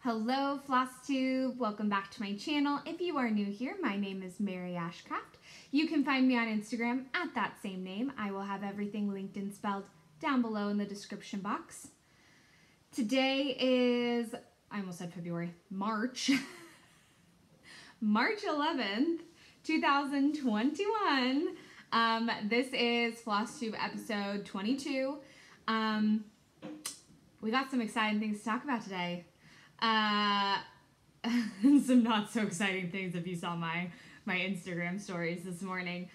Hello Flosstube, welcome back to my channel. If you are new here, my name is Mary Ashcraft. You can find me on Instagram at that same name. I will have everything linked and spelled down below in the description box. Today is, I almost said February, March 11th, 2021. This is Flosstube episode 22. We got some exciting things to talk about today. Some not so exciting things if you saw my Instagram stories this morning.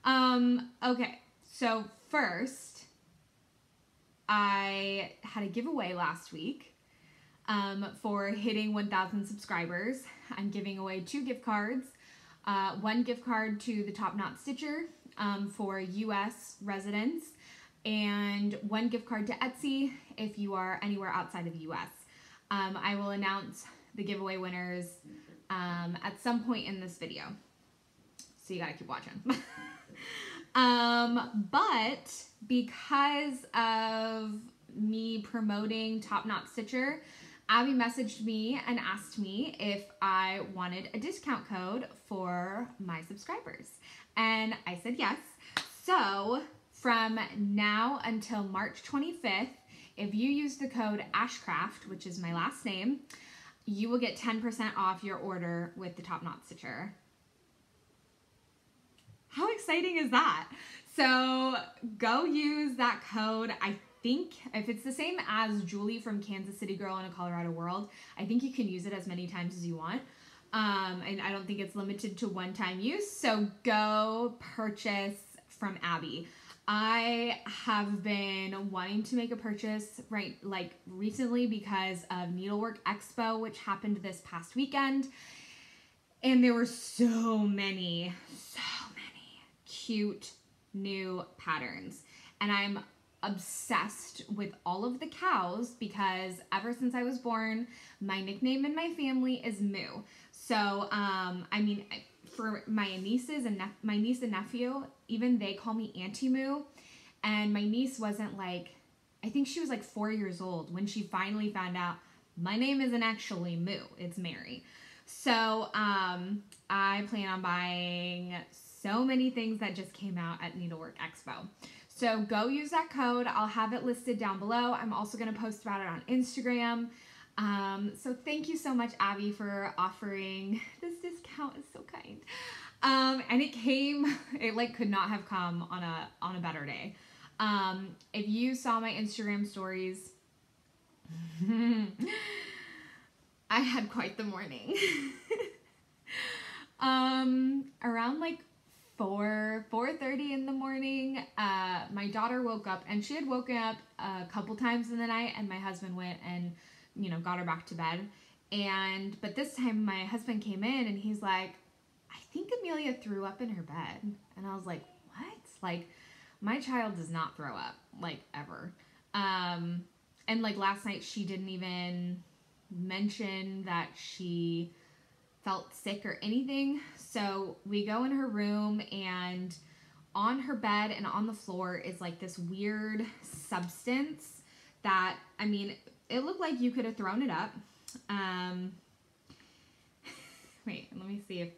Okay, so first, I had a giveaway last week for hitting 1,000 subscribers. I'm giving away 2 gift cards. One gift card to the Top Knot Stitcher for US residents, and 1 gift card to Etsy if you are anywhere outside of the US. I will announce the giveaway winners at some point in this video, so you gotta keep watching. But because of me promoting Top Knot Stitcher, Abby messaged me and asked me if I wanted a discount code for my subscribers, and I said yes. So from now until March 25th, if you use the code Ashcraft, which is my last name, you will get 10% off your order with the Top Knot Stitcher. How exciting is that? So go use that code. I think if it's the same as Julie from Kansas City Girl in a Colorado World, I think you can use it as many times as you want. And I don't think it's limited to one-time use. So go purchase from Abby. I have been wanting to make a purchase recently because of Needlework Expo, which happened this past weekend. And there were so many cute new patterns. And I'm obsessed with all of the cows because ever since I was born, my nickname in my family is Moo. So, for my nieces and my niece and nephew, even they call me Auntie Moo. And my niece wasn't I think she was 4 years old when she finally found out my name isn't actually Moo, it's Mary. So I plan on buying so many things that just came out at Needlework Expo. So go use that code. I'll have it listed down below. I'm also going to post about it on Instagram. So thank you so much, Abby, for offering this discount. It's so kind. And it could not have come on a better day. If you saw my Instagram stories, I had quite the morning. Around 4:30 in the morning, my daughter woke up, and she had woken up a couple times in the night, and my husband went and got her back to bed. But this time my husband came in and he's like, I think Amelia threw up in her bed. And I was like, what? My child does not throw up, ever. And last night she didn't even mention that she felt sick or anything. So we go in her room, and on her bed and on the floor is this weird substance that, it looked like you could have thrown it up. Wait, let me see if,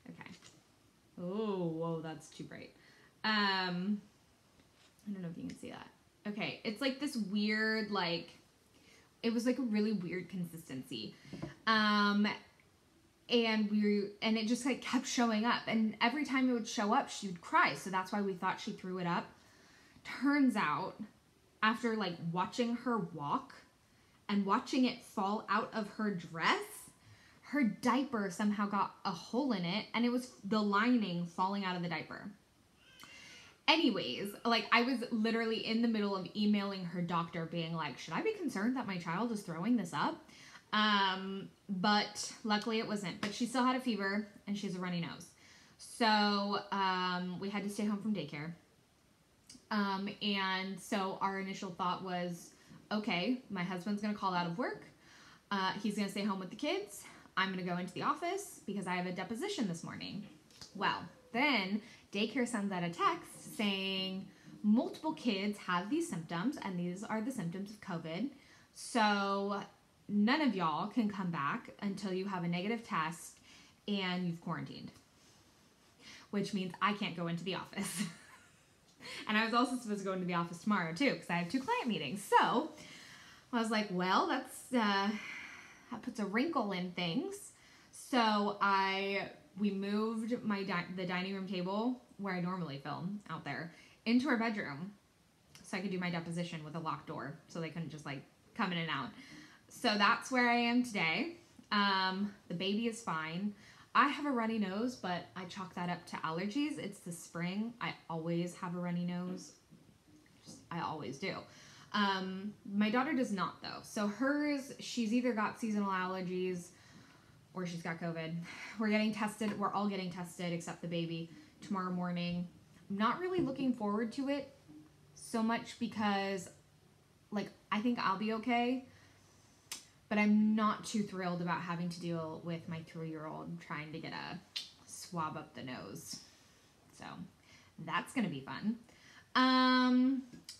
okay. Oh, whoa, that's too bright. I don't know if you can see that. Okay, it's this weird, it was a really weird consistency. And it just kept showing up, and every time it would show up, she would cry. So that's why we thought she threw it up. Turns out, after watching her walk and watching it fall out of her dress, her diaper somehow got a hole in it, and it was the lining falling out of the diaper. Anyways, I was literally in the middle of emailing her doctor being should I be concerned that my child is throwing this up? But luckily it wasn't, but she still had a fever and she has a runny nose. So, we had to stay home from daycare. And so our initial thought was, okay, my husband's going to call out of work. He's going to stay home with the kids. I'm going to go into the office because I have a deposition this morning. Well, then daycare sends out a text saying multiple kids have these symptoms, and these are the symptoms of COVID. So none of y'all can come back until you have a negative test and you've quarantined, which means I can't go into the office. And I was also supposed to go into the office tomorrow too, because I have 2 client meetings. So I was like, well, that puts a wrinkle in things. So we moved the dining room table where I normally film out there into our bedroom so I could do my deposition with a locked door so they couldn't just like come in and out. So that's where I am today. The baby is fine. I have a runny nose, but I chalk that up to allergies. It's the spring. I always have a runny nose. I always do. My daughter does not though. So hers, she's either got seasonal allergies or she's got COVID. We're getting tested. We're all getting tested except the baby tomorrow morning. I'm not really looking forward to it so much because like I think I'll be okay, but I'm not too thrilled about having to deal with my 3-year-old trying to get a swab up the nose. So that's gonna be fun.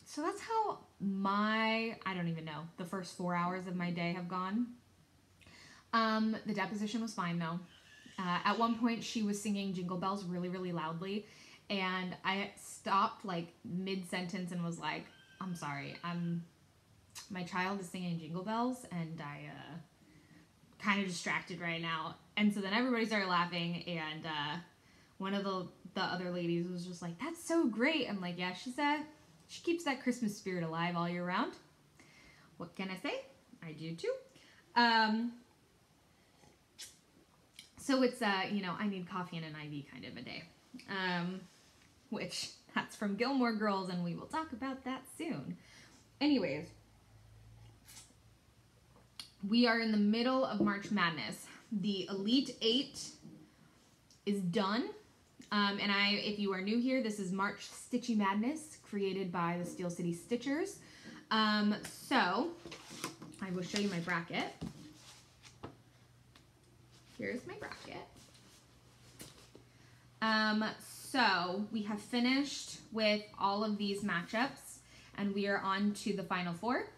So that's how I don't even know, the first 4 hours of my day have gone. The deposition was fine though. At one point she was singing Jingle Bells really, really loudly, and I stopped like mid-sentence and was like, I'm sorry, my child is singing Jingle Bells and I kind of distracted right now. And so then everybody started laughing, and one of the other ladies was just like, that's so great. I'm like, yeah, she keeps that Christmas spirit alive all year round. What can I say? I do too. So it's, you know, I need coffee and an IV kind of a day, which that's from Gilmore Girls, and we will talk about that soon. Anyways, we are in the middle of March Madness. The Elite 8 is done. And if you are new here, this is March Stitchy Madness, created by the Steel City Stitchers. So I will show you my bracket. Here's my bracket. So we have finished with all of these matchups, and we are on to the final 4.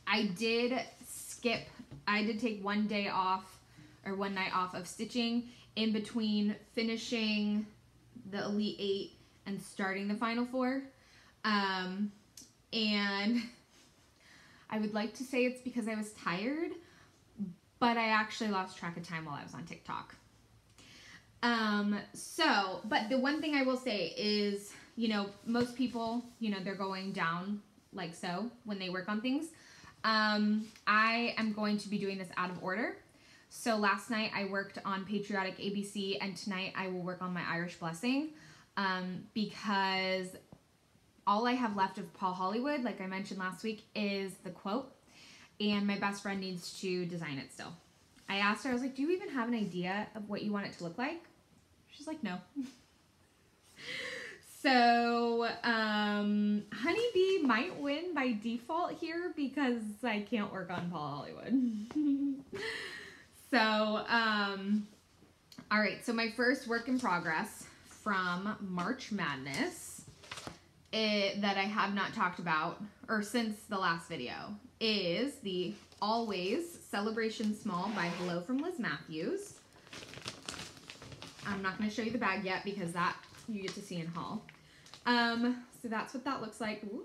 I did take one day off, or one night off of stitching in between finishing the Elite 8 and starting the final 4. And I would like to say it's because I was tired, but I actually lost track of time while I was on TikTok. But the one thing I will say is, you know, most people, you know, they're going down like so when they work on things. I am going to be doing this out of order. So last night I worked on Patriotic ABC, and tonight I will work on my Irish Blessing, because all I have left of Paul Hollywood, like I mentioned last week, is the quote, and my best friend needs to design it still. I asked her, I was like, do you even have an idea of what you want it to look like? She's like, no. So, Honeybee might win by default here because I can't work on Paul Hollywood. So, all right. So my first work in progress from March Madness that I have not talked about, or since the last video, is the Always Celebration Small by Hello from Liz Matthews. I'm not going to show you the bag yet because that you get to see in haul. So that's what that looks like. Ooh.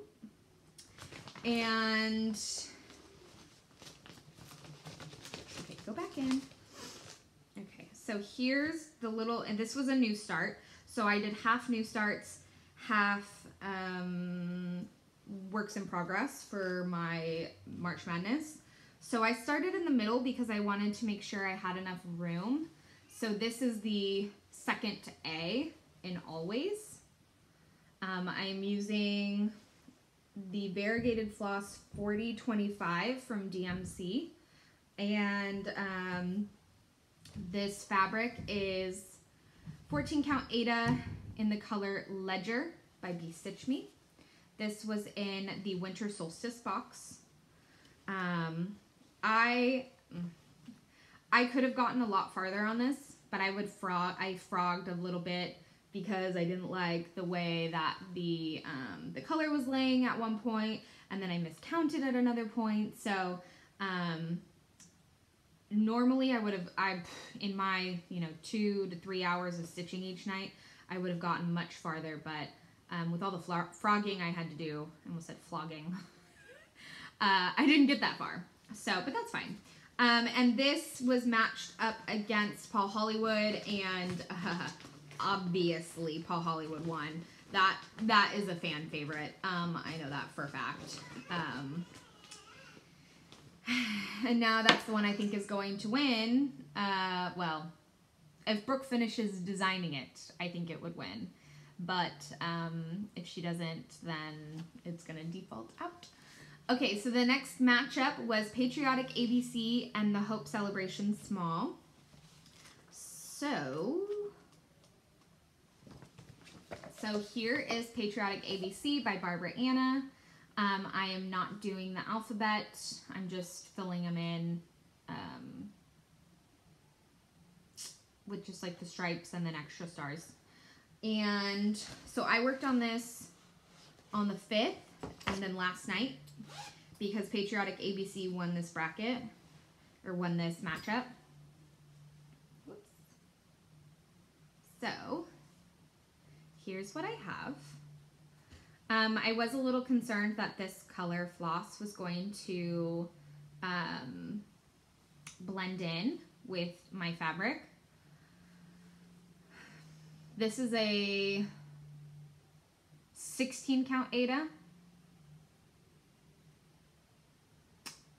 And okay, go back in. Okay, so here's the little, and this was a new start. So I did half new starts, half works in progress for my March Madness. So I started in the middle because I wanted to make sure I had enough room. So this is the second A in Always. I am using the Variegated Floss 4025 from DMC, and this fabric is 14 count Aida in the color Ledger by Bee Stitch Me. This was in the Winter Solstice box. I could have gotten a lot farther on this, but I frogged a little bit because I didn't like the way that the color was laying at one point, and then I miscounted at another point. So normally in my, 2 to 3 hours of stitching each night, I would have gotten much farther, but with all the frogging I had to do, I almost said flogging, I didn't get that far. So, but that's fine. And this was matched up against Paul Hollywood, and obviously Paul Hollywood won. That is a fan favorite. I know that for a fact. And now that's the one I think is going to win. Well, if Brooke finishes designing it, I think it would win. But if she doesn't, then it's going to default out. Okay, so the next matchup was Patriotic ABC and the Hope Celebration Small. So here is Patriotic ABC by Barbara Anna. I am not doing the alphabet. I'm just filling them in with just like the stripes and then extra stars. And so I worked on this on the 5th and then last night because Patriotic ABC won this bracket, or won this matchup. Whoops. So here's what I have. I was a little concerned that this color floss was going to blend in with my fabric. This is a 16 count Aida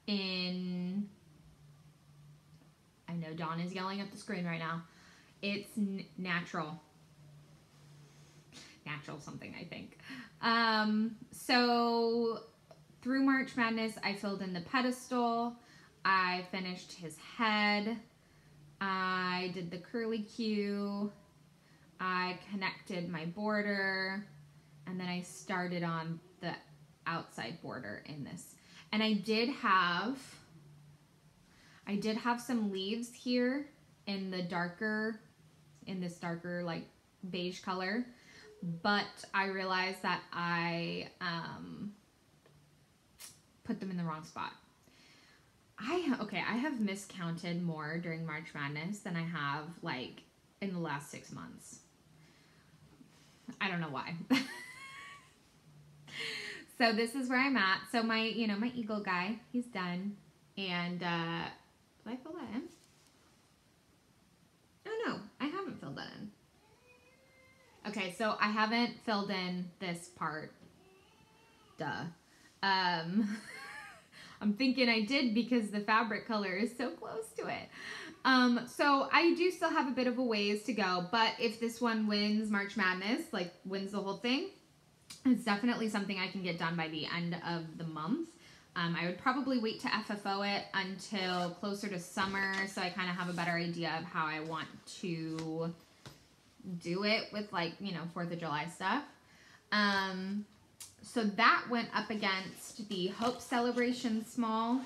in, I know Dawn is yelling at the screen right now. It's natural something, I think. So through March Madness, I filled in the pedestal. I finished his head. I did the curly Q. I connected my border. And then I started on the outside border in this. And I did have some leaves here in this darker like beige color. But I realized that I put them in the wrong spot. I have miscounted more during March Madness than I have like in the last 6 months. I don't know why. So this is where I'm at. So my eagle guy, he's done. And did I fill that in? Oh no, I haven't filled that in. Okay, so I haven't filled in this part. Duh. I'm thinking I did because the fabric color is so close to it. So I do still have a bit of a ways to go, but if this one wins March Madness, like wins the whole thing, it's definitely something I can get done by the end of the month. I would probably wait to FFO it until closer to summer, so I kind of have a better idea of how I want to do it with, like, 4th of July stuff. So that went up against the Hope Celebration Small.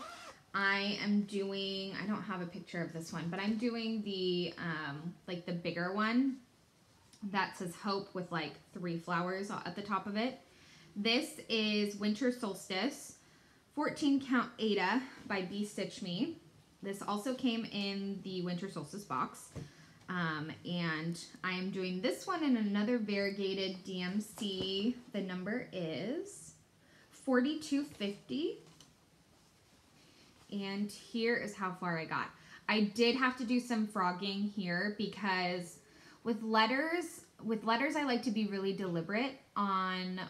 I don't have a picture of this one, but I'm doing the, like the bigger one that says Hope with like 3 flowers at the top of it. This is Winter Solstice, 14 count Aida by Bee Stitch Me. This also came in the Winter Solstice box. And I am doing this one in another variegated DMC. The number is 4250. And here is how far I got. I did have to do some frogging here because with letters I like to be really deliberate on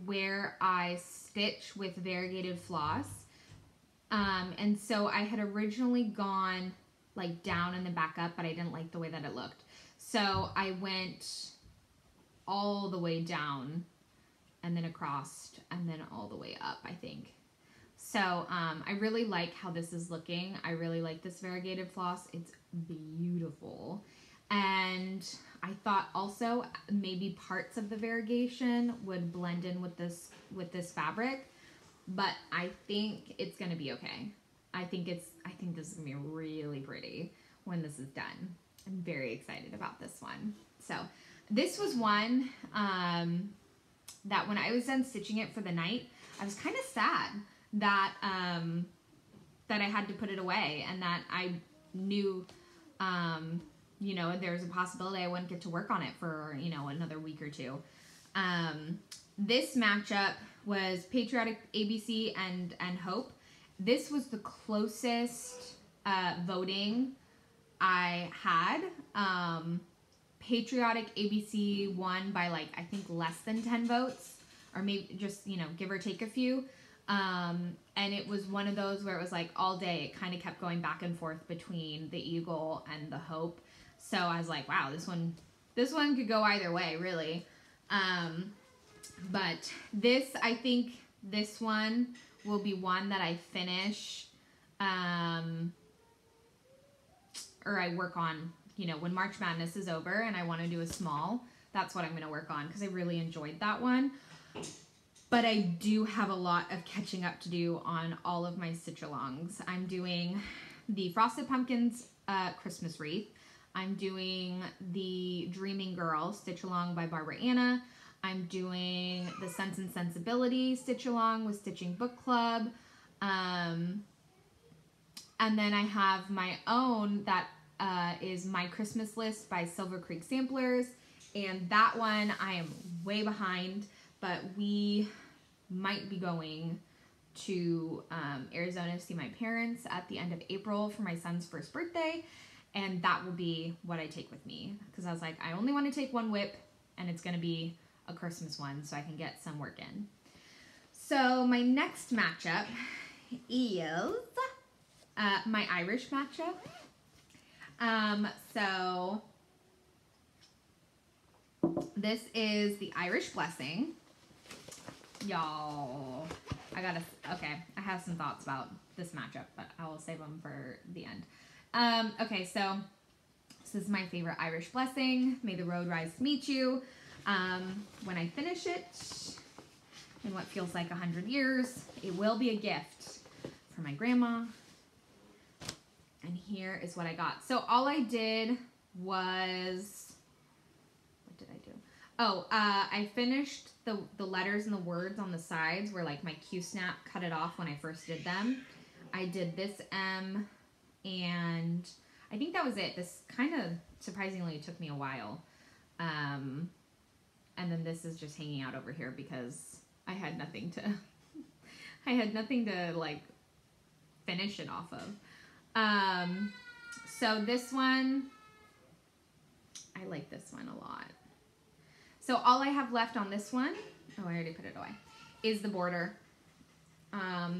where I stitch with variegated floss. And so I had originally gone like down and then back up, but I didn't like the way that it looked. So I went all the way down and then across and then all the way up, I think. So I really like how this is looking. I really like this variegated floss. It's beautiful. And I thought also maybe parts of the variegation would blend in with this fabric, but I think it's gonna be okay. I think this is gonna be really pretty when this is done. I'm very excited about this one. So this was one that when I was done stitching it for the night, I was kind of sad that that I had to put it away and that I knew, you know, there's a possibility I wouldn't get to work on it for, you know, another week or two. This matchup was Patriotic ABC and Hope. This was the closest voting I had. Patriotic ABC won by like, I think less than 10 votes, or maybe just, you know, give or take a few. And it was one of those where it was like all day, it kind of kept going back and forth between the Eagle and the Hope. So I was like, wow, this one could go either way, really. But this, I think this one will be one that I finish, or I work on, you know, when March Madness is over and I want to do a small, that's what I'm going to work on because I really enjoyed that one. But I do have a lot of catching up to do on all of my stitch-alongs. I'm doing the Frosted Pumpkins Christmas wreath. I'm doing the Dreaming Girl stitch-along by Barbara Anna. I'm doing the Sense and Sensibility stitch-along with Stitching Book Club. And then I have my own that is My Christmas List by Silver Creek Samplers. And that one I am way behind, but we might be going to Arizona to see my parents at the end of April for my son's first birthday. And that will be what I take with me. Because I was like, I only want to take one whip, and it's going to be a Christmas one so I can get some work in. So my next matchup is my Irish matchup. So this is the Irish Blessing. Y'all, okay, I have some thoughts about this matchup, but I will save them for the end. Okay, so this is my favorite Irish Blessing. May the road rise to meet you. When I finish it, in what feels like 100 years, it will be a gift for my grandma. And here is what I got. So all I did was, what did I do? Oh, I finished the letters and the words on the sides where like my Q-snap cut it off when I first did them. I did this M, and I think that was it. This kind of surprisingly took me a while. And then this is just hanging out over here because I had nothing to like finish it off of. So this one, I like this one a lot. So all I have left on this one, oh, I already put it away, is the border.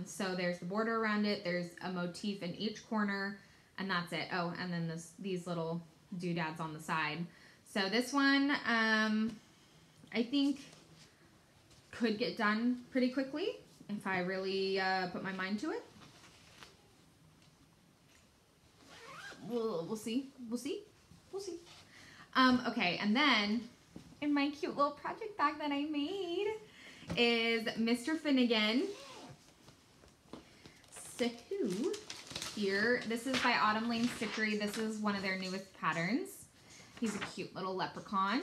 So there's the border around it. There's a motif in each corner, and that's it. Oh, and then these little doodads on the side. So this one, I think could get done pretty quickly if I really put my mind to it. We'll see. Okay, and then in my cute little project bag that I made is Mr. Finnegan. So here, this is by Autumn Lane Stitchery. This is one of their newest patterns. He's a cute little leprechaun.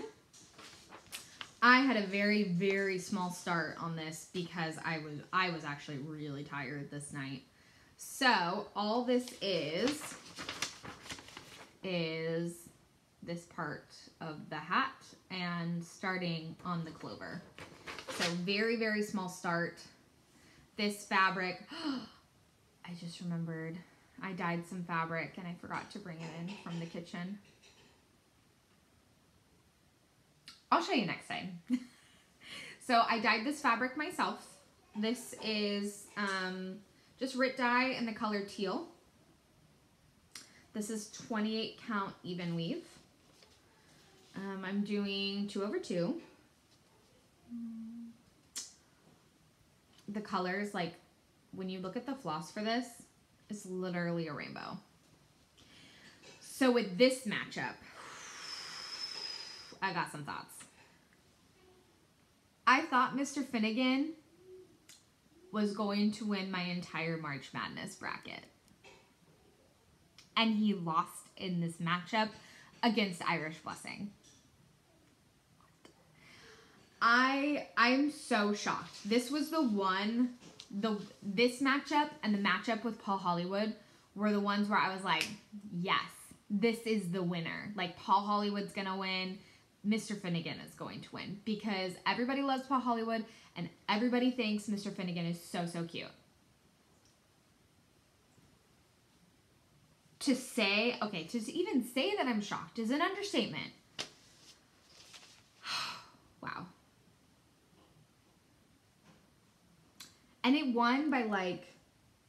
I had a very, very small start on this because I was actually really tired this night. So all this is this part of the hat and starting on the clover. So very, very small start. This fabric, I just remembered I dyed some fabric and I forgot to bring it in from the kitchen. I'll show you next time. So I dyed this fabric myself. This is just Rit dye in the color teal. This is 28 count even weave. I'm doing 2/2. The colors, like when you look at the floss for this, it's literally a rainbow. So with this matchup, I got some thoughts. I thought Mr. Finnegan was going to win my entire March Madness bracket. And he lost in this matchup against Irish Blessing. I'm so shocked. This was the one, this matchup and the matchup with Paul Hollywood were the ones where I was like, yes, this is the winner. Like, Paul Hollywood's going to win. Mr. Finnegan is going to win because everybody loves Paul Hollywood and everybody thinks Mr. Finnegan is so, so cute. To even say that I'm shocked is an understatement. Wow. And it won by like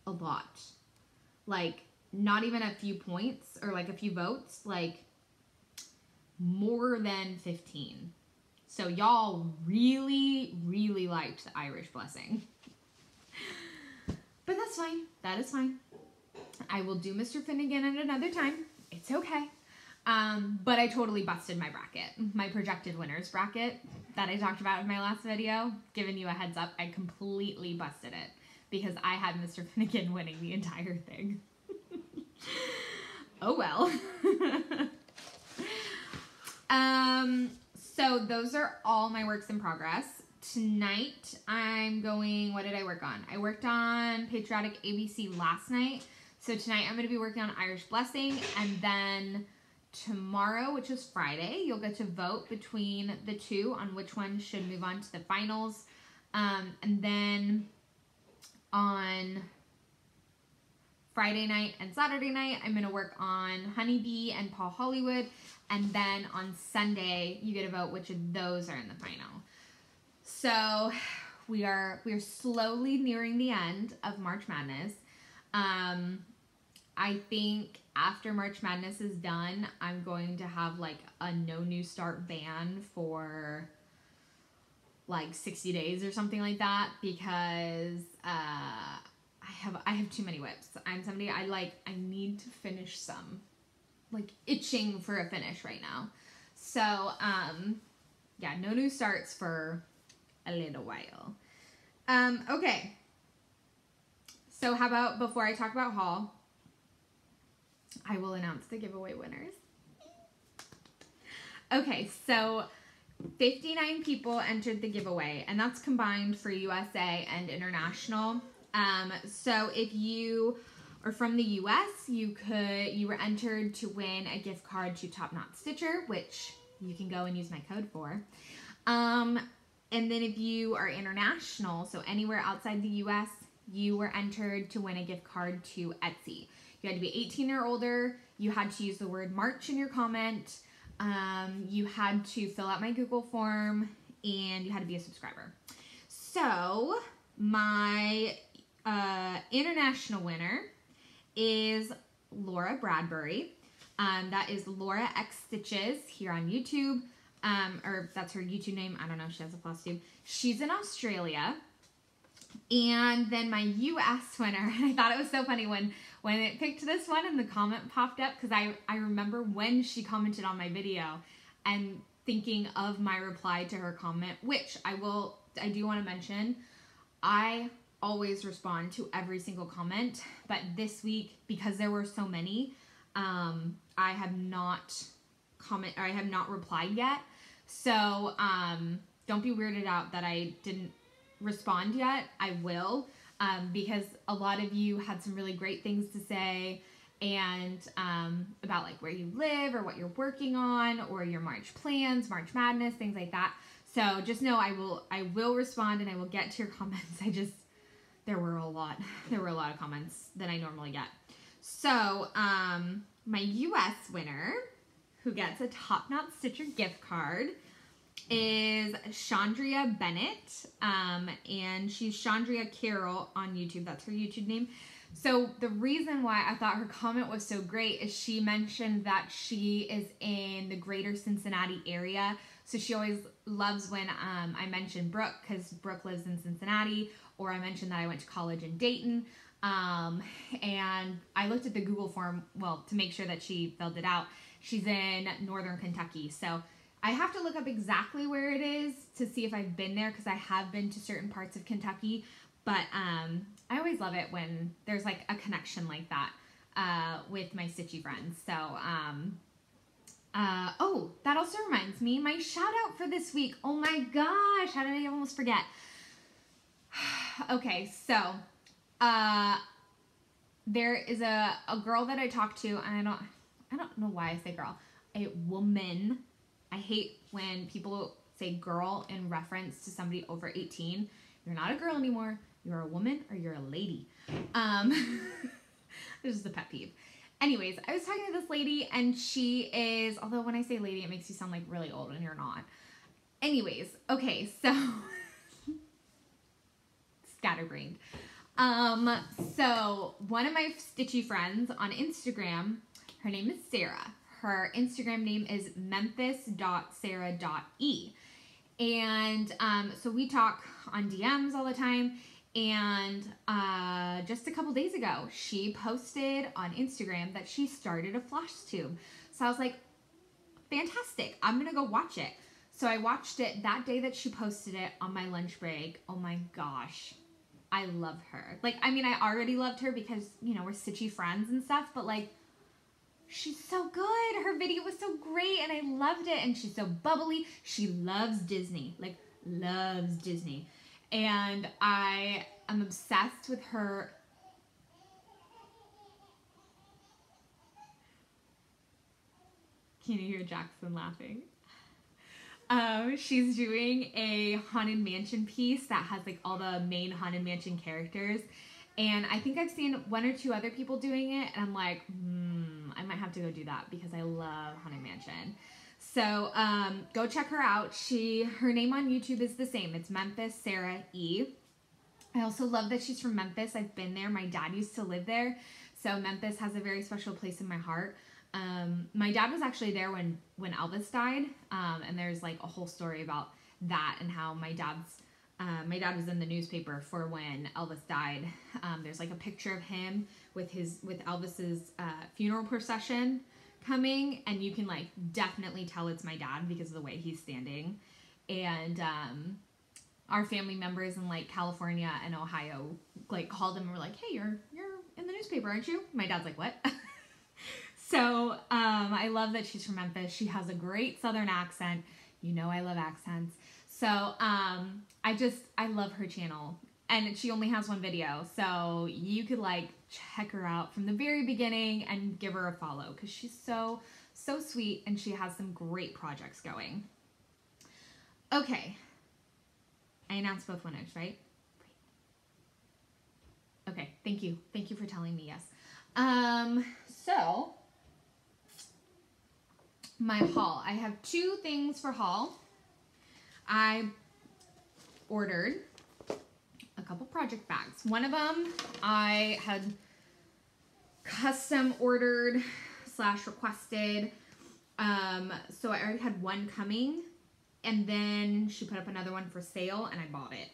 a lot. Like not even a few points or like a few votes, like more than 15. So y'all really, really liked the Irish Blessing. But that's fine. That is fine. I will do Mr. Finnegan at another time. It's okay. But I totally busted my bracket. My projected winners bracket that I talked about in my last video. Giving you a heads up, I completely busted it because I had Mr. Finnegan winning the entire thing. Oh well. So those are all my works in progress. Tonight I'm going, what did I work on? I worked on Patriotic ABC last night. So tonight I'm going to be working on Irish Blessing, and then tomorrow, which is Friday, you'll get to vote between the two on which one should move on to the finals. And then on Friday night and Saturday night, I'm going to work on Honeybee and Paul Hollywood. And then on Sunday, you get to vote which of those are in the final. So we are slowly nearing the end of March Madness. I think after March Madness is done, I'm going to have like a no new start ban for like 60 days or something like that because I have too many whips. I'm somebody I need to finish some. Like itching for a finish right now. So yeah, no new starts for a little while. Okay. So how about before I talk about haul, I will announce the giveaway winners. Okay, so 59 people entered the giveaway, and that's combined for USA and international. So if you are from the US, you were entered to win a gift card to Top Knot Stitcher, which you can go and use my code for. And then if you are international, so anywhere outside the US, you were entered to win a gift card to Etsy. You had to be 18 or older. You had to use the word March in your comment. You had to fill out my Google form, and you had to be a subscriber. So my international winner is Laura Bradbury. That is Laura X Stitches here on YouTube. Or that's her YouTube name. I don't know if she has a Flosstube. She's in Australia. And then my US winner, and I thought it was so funny when it picked this one and the comment popped up, because I remember when she commented on my video and thinking of my reply to her comment, which I do want to mention, I always respond to every single comment, but this week, because there were so many, I have not replied yet. So don't be weirded out that I didn't respond yet. I will, because a lot of you had some really great things to say, and about like where you live or what you're working on or your March plans, March Madness, things like that. So just know I will respond and I will get to your comments. There were a lot of comments that I normally get. So my US winner, who gets a Top Knot Stitcher gift card, is Chandria Bennett, and she's Chandria Carroll on YouTube. That's her YouTube name. So the reason why I thought her comment was so great is she mentioned that she is in the greater Cincinnati area. So she always loves when I mention Brooke, because Brooke lives in Cincinnati, or I mentioned that I went to college in Dayton. And I looked at the Google form, well, to make sure that she filled it out. She's in northern Kentucky. So I have to look up exactly where it is to see if I've been there, because I have been to certain parts of Kentucky. But I always love it when there's like a connection like that with my stitchy friends. So, oh, that also reminds me, my shout out for this week. Oh my gosh, how did I almost forget? Okay, so there is a girl that I talked to, and I don't know why I say girl, a woman. I hate when people say girl in reference to somebody over 18. You're not a girl anymore. You're a woman or you're a lady. This is the pet peeve. Anyways, I was talking to this lady, and she is, although when I say lady, it makes you sound like really old, and you're not. Anyways, okay, so scatterbrained. So one of my stitchy friends on Instagram, her name is Sarah. Her Instagram name is memphis.sarah.e. And so we talk on DMs all the time. And just a couple days ago, she posted on Instagram that she started a Flosstube. So I was like, fantastic. I'm going to go watch it. So I watched it that day that she posted it on my lunch break. Oh my gosh. I love her. Like, I mean, I already loved her because, you know, we're stitchy friends and stuff, but like, she's so good. Her video was so great and I loved it. And she's so bubbly. She loves Disney, like loves Disney. And I am obsessed with her. Can you hear Jackson laughing? She's doing a Haunted Mansion piece that has like all the main Haunted Mansion characters. And I think I've seen one or two other people doing it. And I'm like, I might have to go do that because I love Haunted Mansion. So go check her out. Her name on YouTube is the same. It's Memphis Sarah E. I also love that she's from Memphis. I've been there. My dad used to live there. So Memphis has a very special place in my heart. My dad was actually there when Elvis died. And there's like a whole story about that and how my dad was in the newspaper for when Elvis died. There's like a picture of him with Elvis's funeral procession coming, and you can like definitely tell it's my dad because of the way he's standing. And our family members in like California and Ohio like called him and were like, hey, you're in the newspaper, aren't you? My dad's like, what? So I love that she's from Memphis. She has a great Southern accent. You know I love accents. So I love her channel. And she only has one video. So you could like check her out from the very beginning and give her a follow because she's so sweet and she has some great projects going. Okay. I announced both winners, right? Okay, thank you. Thank you for telling me yes. So my haul. I have two things for haul. I ordered a couple project bags. One of them I had custom ordered / requested. So I already had one coming, and then she put up another one for sale and I bought it.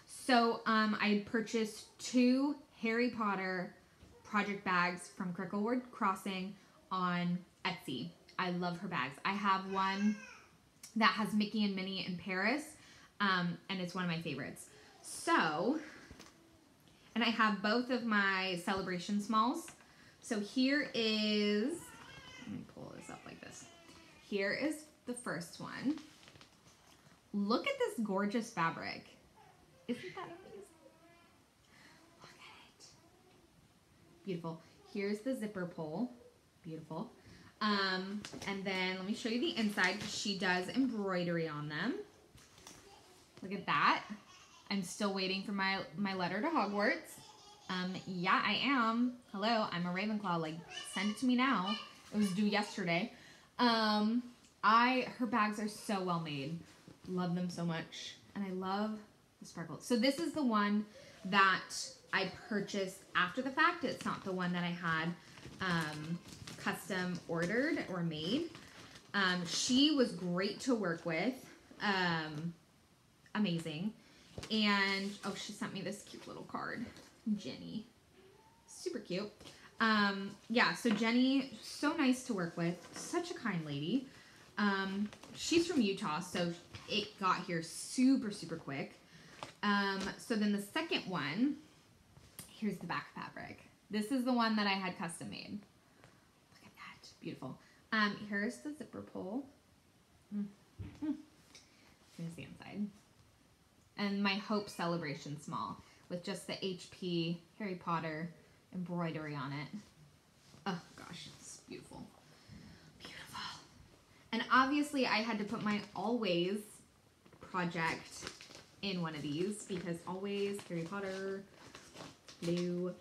So I purchased 2 Harry Potter project bags from Cricklewood Crossing on Etsy. I love her bags. I have one that has Mickey and Minnie in Paris, and it's one of my favorites. So, and I have both of my Celebration smalls. So here is, let me pull this up like this. Here is the first one. Look at this gorgeous fabric. Isn't that amazing? Look at it. Beautiful. Here's the zipper pull. Beautiful. And then let me show you the inside because she does embroidery on them. Look at that. I'm still waiting for my letter to Hogwarts. Yeah, I am. Hello, I'm a Ravenclaw. Like, send it to me now. It was due yesterday. Her bags are so well made. Love them so much. And I love the sparkles. So this is the one that I purchased after the fact. It's not the one that I had custom ordered or made. She was great to work with. Amazing. And, oh, she sent me this cute little card. Jenny. Super cute. Yeah, so Jenny, so nice to work with. Such a kind lady. She's from Utah, so it got here super quick. So then the second one, here's the back fabric. This is the one that I had custom made. Look at that. Beautiful. Here's the zipper pull. Here's the inside. And my Hope Celebration small with just the HP Harry Potter embroidery on it. Oh gosh, it's beautiful. Beautiful. And obviously I had to put my Always project in one of these because Always, Harry Potter, blue.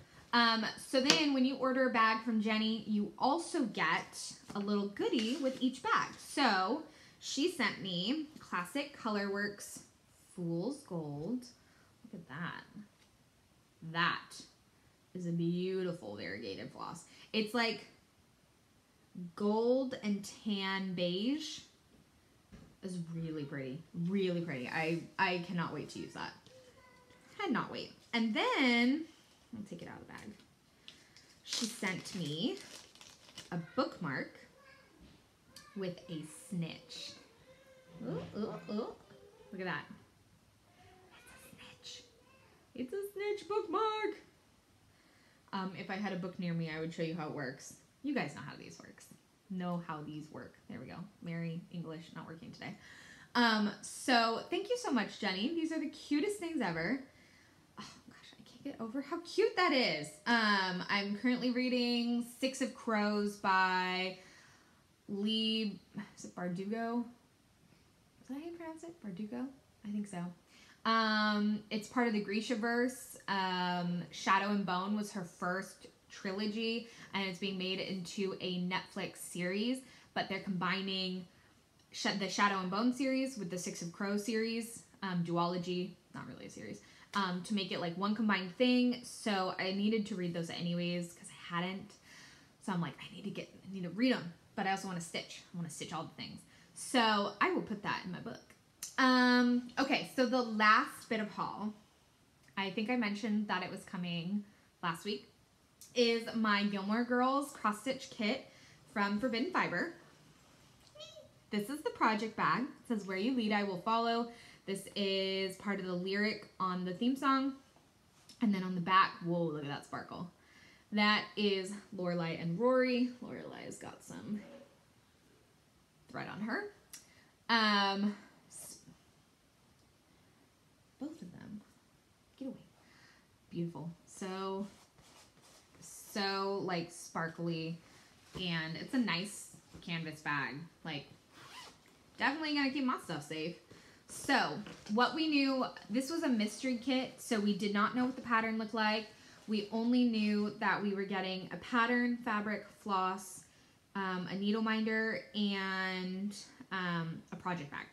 So then when you order a bag from Jenny, you also get a little goodie with each bag. So she sent me Classic Colorworks Fool's Gold. Look at that. That is a beautiful variegated floss. It's like gold and tan beige. It's really pretty. Really pretty. I cannot wait to use that. Cannot wait. And then, I'll take it out of the bag. She sent me a bookmark with a snitch. Ooh, ooh, ooh. Look at that. It's a snitch. It's a snitch bookmark. If I had a book near me, I would show you how it works. You guys know how these works. Know how these work. There we go. Mary, English, not working today. So thank you so much, Jenny. These are the cutest things ever. Oh gosh, I can't get over how cute that is. I'm currently reading Six of Crows by Lee, is it Bardugo? Is that how you pronounce it? Bardugo? I think so. It's part of the Grishaverse. Shadow and Bone was her first trilogy, and it's being made into a Netflix series, but they're combining the Shadow and Bone series with the Six of Crows series, duology, not really a series, to make it like one combined thing. So I needed to read those anyways because I hadn't. So I'm like, I need to read them, but I also want to stitch. I want to stitch all the things. So I will put that in my book. Okay, so the last bit of haul, I think I mentioned that it was coming last week, is my Gilmore Girls cross stitch kit from Forbidden Fiber. This is the project bag. It says, "Where you lead, I will follow." This is part of the lyric on the theme song. And then on the back, whoa, look at that sparkle. That is Lorelai and Rory. Lorelai's got some thread on her. Both of them. Get away. Beautiful. So like sparkly, and it's a nice canvas bag. Like, definitely gonna keep my stuff safe. So what we knew, this was a mystery kit, so we did not know what the pattern looked like. We only knew that we were getting a pattern, fabric, floss, a needle minder, and a project bag.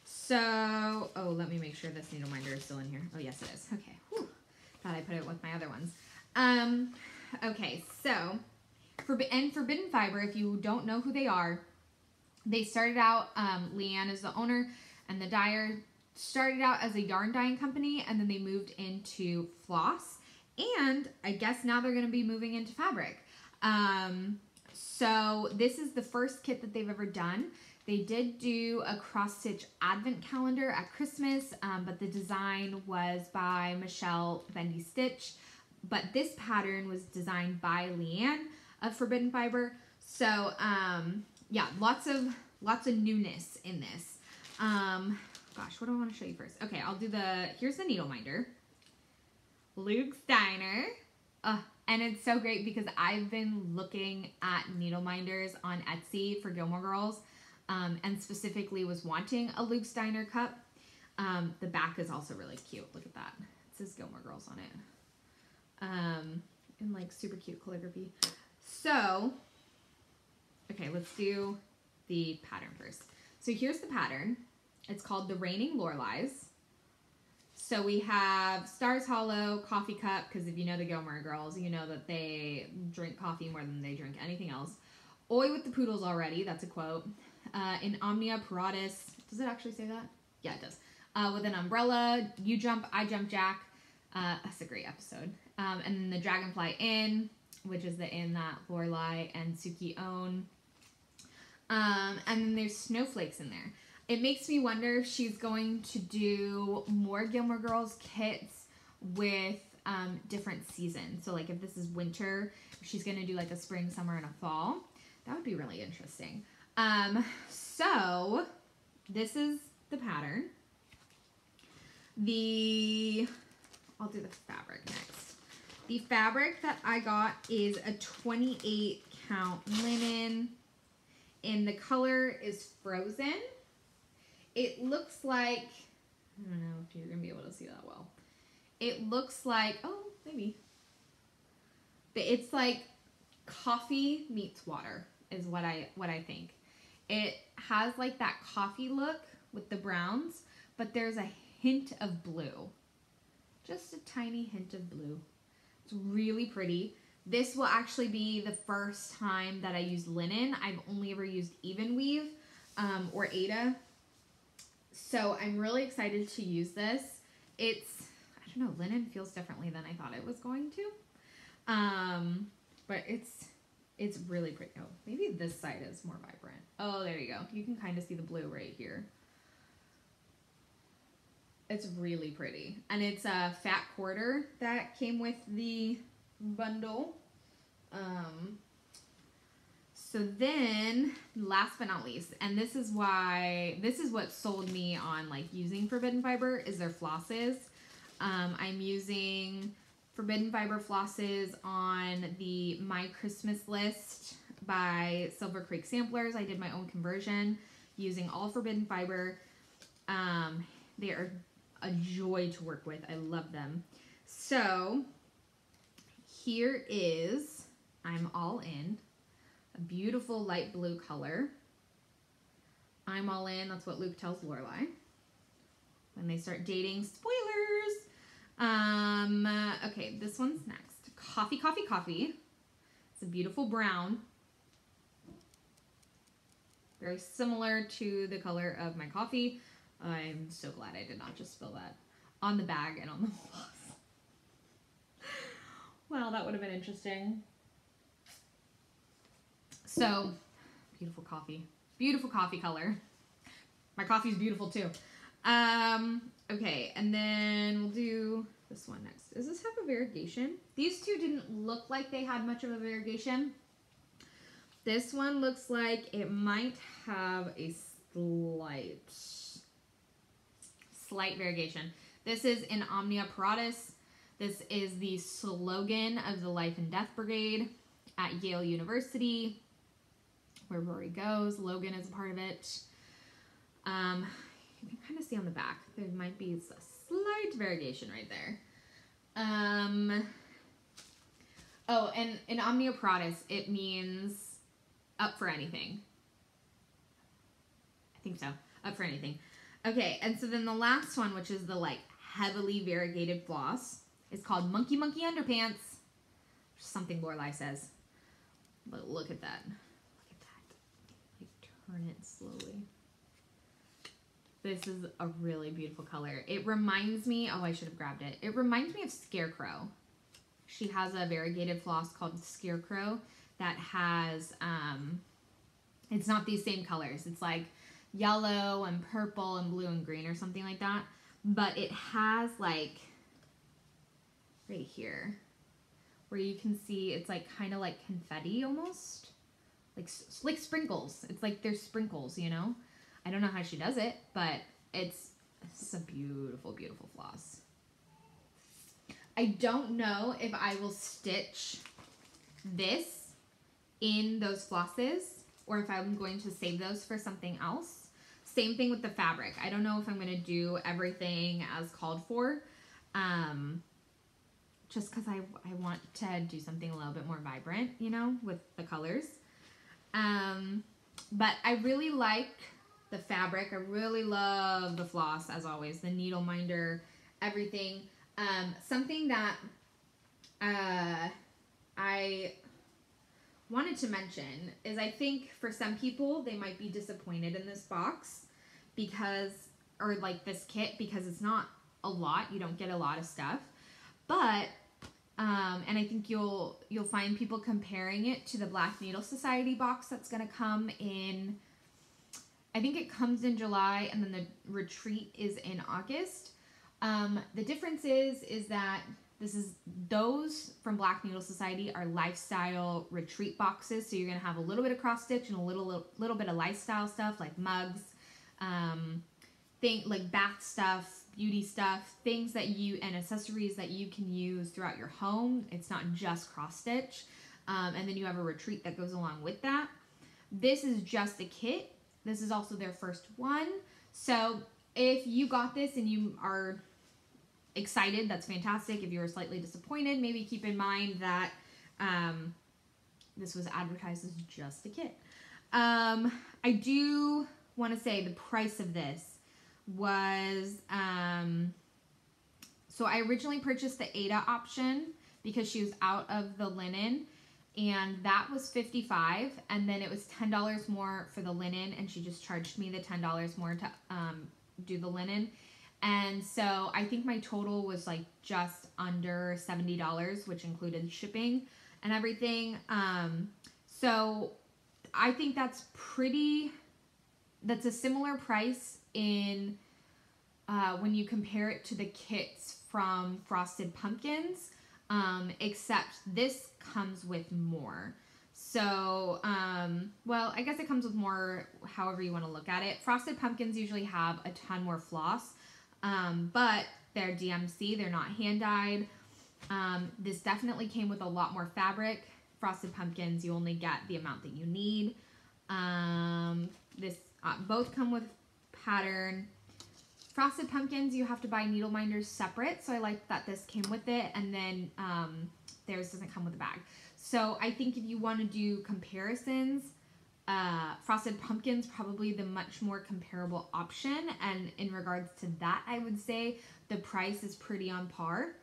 So, oh, let me make sure this needle minder is still in here. Oh, yes, it is. Okay. Whew. Thought I put it with my other ones. Okay, so, Forbidden Fiber, if you don't know who they are, they started out, Leanne is the owner, and the dyer started out as a yarn dyeing company, and then they moved into floss, and I guess now they're going to be moving into fabric. So this is the first kit that they've ever done. They did do a cross-stitch advent calendar at Christmas, but the design was by Michelle Bendy Stitch. But this pattern was designed by Leanne of Forbidden Fiber. So, yeah, lots of newness in this. Gosh, what do I want to show you first? Okay, I'll do here's the needle minder. Luke Steiner. And it's so great because I've been looking at needle minders on Etsy for Gilmore Girls, and specifically was wanting a Luke Steiner cup. The back is also really cute. Look at that. It says Gilmore Girls on it. And like super cute calligraphy. So, okay, let's do the pattern first. So here's the pattern. It's called The Raining Lorelais. So we have Stars Hollow, coffee cup, because if you know the Gilmore Girls, you know that they drink coffee more than they drink anything else. Oi with the poodles already, that's a quote. In Omnia Paratus, does it actually say that? Yeah, it does. With an umbrella, you jump, I jump jack. That's a great episode. And then the Dragonfly Inn, which is the inn that Lorelai and Suki own. And then there's snowflakes in there. It makes me wonder if she's going to do more Gilmore Girls kits with different seasons. So like if this is winter, she's going to do like a spring, summer, and a fall. That would be really interesting. So this is the pattern. I'll do the fabric next. The fabric that I got is a 28 count linen, and the color is Frozen. It looks like, I don't know if you're gonna be able to see that well. It looks like, oh, maybe. But it's like coffee meets water is what I think. It has like that coffee look with the browns, but there's a hint of blue. Just a tiny hint of blue. It's really pretty. This will actually be the first time that I use linen. I've only ever used even weave or Aida. So I'm really excited to use this. It's, I don't know, linen feels differently than I thought it was going to. But it's really pretty. Oh, maybe this side is more vibrant. Oh, there you go. You can kind of see the blue right here. It's really pretty. And it's a fat quarter that came with the bundle. So then, last but not least, and this is what sold me on like using Forbidden Fiber is their flosses. I'm using Forbidden Fiber flosses on the My Christmas list by Silver Creek Samplers. I did my own conversion using all Forbidden Fiber. They are a joy to work with. I love them. So here is, I'm all in, a beautiful light blue color. I'm all in, that's what Luke tells Lorelai when they start dating. Spoilers! Okay, this one's next. Coffee, Coffee, Coffee. It's a beautiful brown. Very similar to the color of my coffee. I'm so glad I did not just spill that on the bag and on the floss. Well, that would have been interesting. So, beautiful coffee color. My coffee's beautiful too. Okay, and then we'll do this one next. Does this have a variegation? These two didn't look like they had much of a variegation. This one looks like it might have a slight variegation. This is in Omnia Paratus. This is the slogan of the Life and Death Brigade at Yale University, where Rory goes. Logan is a part of it. You can kind of see on the back, there might be a slight variegation right there. Oh, and in Omnia Paratus, it means up for anything. I think so. Up for anything. Okay, and so then the last one, which is the like heavily variegated floss, is called Monkey Monkey Underpants. Something Lorelai says. But look at that. Look at that. Like turn it slowly. This is a really beautiful color. It reminds me, oh, I should have grabbed it. It reminds me of Scarecrow. She has a variegated floss called Scarecrow that has, it's not these same colors. It's like yellow and purple and blue and green or something like that. But it has like, right here, where you can see it's like kind of like confetti almost. Like sprinkles. It's like there's sprinkles, you know? I don't know how she does it, but it's a beautiful, beautiful floss. I don't know if I will stitch this in those flosses or if I'm going to save those for something else. Same thing with the fabric. I don't know if I'm going to do everything as called for, just because I want to do something a little bit more vibrant, you know, with the colors. But I really like the fabric. I really love the floss, as always, the needle minder, everything. Something that I wanted to mention is I think for some people, they might be disappointed in this box because, or like this kit, because it's not a lot. You don't get a lot of stuff. But, and I think you'll find people comparing it to the Black Needle Society box that's going to come in, I think it comes in July, and then the retreat is in August. The difference is that those from Black Needle Society are lifestyle retreat boxes. So you're going to have a little bit of cross stitch and a little bit of lifestyle stuff like mugs, like bath stuff, beauty stuff, things that you, and accessories that you can use throughout your home. It's not just cross stitch. And then you have a retreat that goes along with that. This is just a kit. This is also their first one. So if you got this and you are excited, that's fantastic. If you were slightly disappointed, maybe keep in mind that this was advertised as just a kit. I do want to say the price of this was, so I originally purchased the Ada option because she was out of the linen, and that was $55, and then it was $10 more for the linen, and she just charged me the $10 more to do the linen. And so I think my total was like just under $70, which included shipping and everything. So I think that's a similar price in when you compare it to the kits from Frosted Pumpkins, except this comes with more. So, well, I guess it comes with more however you want to look at it. Frosted Pumpkins usually have a ton more floss, but they're DMC, they're not hand-dyed. This definitely came with a lot more fabric. Frosted Pumpkins, you only get the amount that you need. Both come with pattern. Frosted Pumpkins, you have to buy needle minders separate, so I like that this came with it, and then theirs doesn't come with a bag. So I think if you want to do comparisons, Frosted Pumpkins probably the much more comparable option, and in regards to that, I would say the price is pretty on par.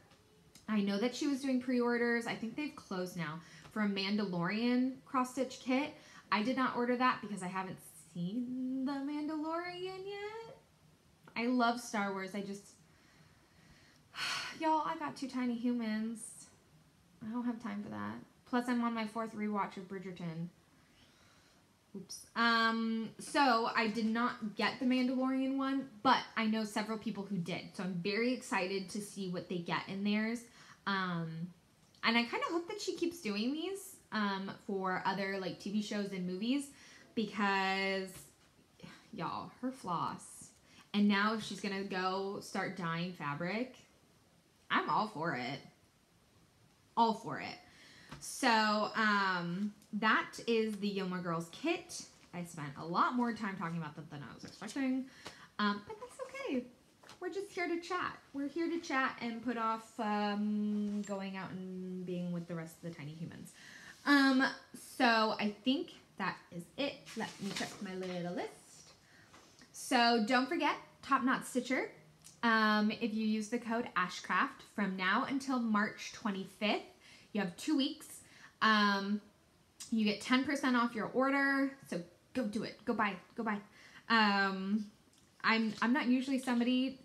I know that she was doing pre-orders. I think they've closed now for a Mandalorian cross-stitch kit. I did not order that because I haven't seen the Mandalorian yet. I love Star Wars. Y'all, I got 2 tiny humans. I don't have time for that. Plus, I'm on my 4th rewatch of Bridgerton. Oops. So I did not get the Mandalorian one, but I know several people who did. So I'm very excited to see what they get in theirs. And I kind of hope that she keeps doing these for other like TV shows and movies, because y'all, her floss. And now if she's gonna go start dyeing fabric, I'm all for it. All for it. So that is the Yoma Girls kit. I spent a lot more time talking about that than I was expecting, but that's okay. We're just here to chat. We're here to chat and put off going out and being with the rest of the tiny humans. So I think that is it. Let me check my little list. So don't forget, Top Knot Stitcher. If you use the code ASHCRAFT from now until March 25th, you have 2 weeks. You get 10% off your order. So go do it. Go buy. Go buy. I'm not usually somebody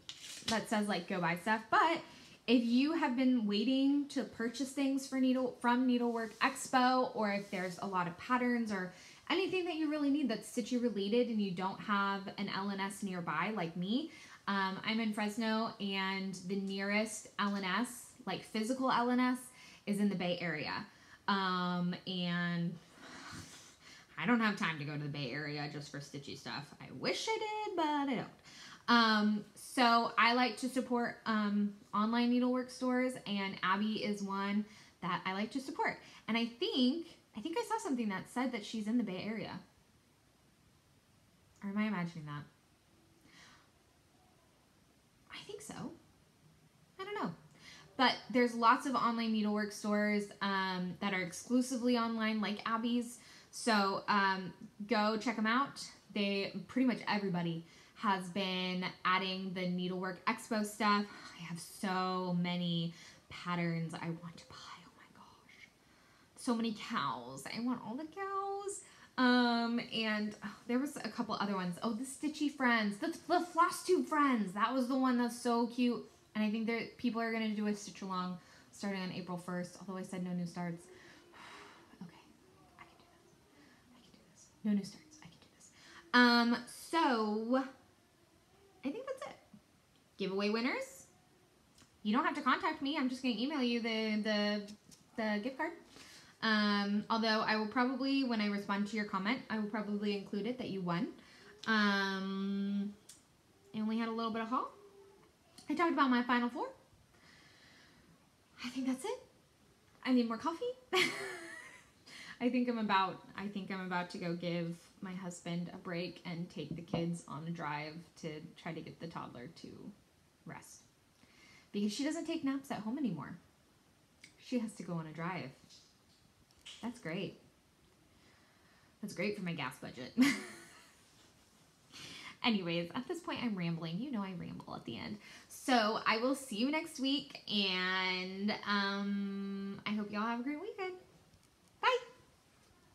that says like go buy stuff, but if you have been waiting to purchase things from Needlework Expo, or if there's a lot of patterns or anything that you really need that's stitchy related and you don't have an LNS nearby like me, I'm in Fresno, and the nearest LNS, like physical LNS, is in the Bay Area. And I don't have time to go to the Bay Area just for stitchy stuff. I wish I did, but I don't. So I like to support online needlework stores, and Abby is one that I like to support. And I think I saw something that said that she's in the Bay Area. Or am I imagining that? I think so. I don't know. But there's lots of online needlework stores that are exclusively online, like Abby's. So go check them out. Pretty much everybody has been adding the Needlework Expo stuff. I have so many patterns I want to buy. Oh my gosh. So many cows. I want all the cows. And there was a couple other ones. Oh, the Stitchy Friends. The Flosstube Friends. That was the one that's so cute. And I think that people are going to do a stitch along starting on April 1st, although I said no new starts. Okay, I can do this. No new starts. I can do this. So I think that's it. Giveaway winners. You don't have to contact me. I'm just going to email you the gift card. Although I will probably, when I respond to your comment, I will probably include it that you won. I only had a little bit of haul. I talked about my final four. I think that's it. I need more coffee. I think I'm about to go give my husband a break and take the kids on a drive to try to get the toddler to rest. Because she doesn't take naps at home anymore. She has to go on a drive. That's great. That's great for my gas budget. Anyways, at this point I'm rambling. You know I ramble at the end. So I will see you next week, and I hope y'all have a great weekend.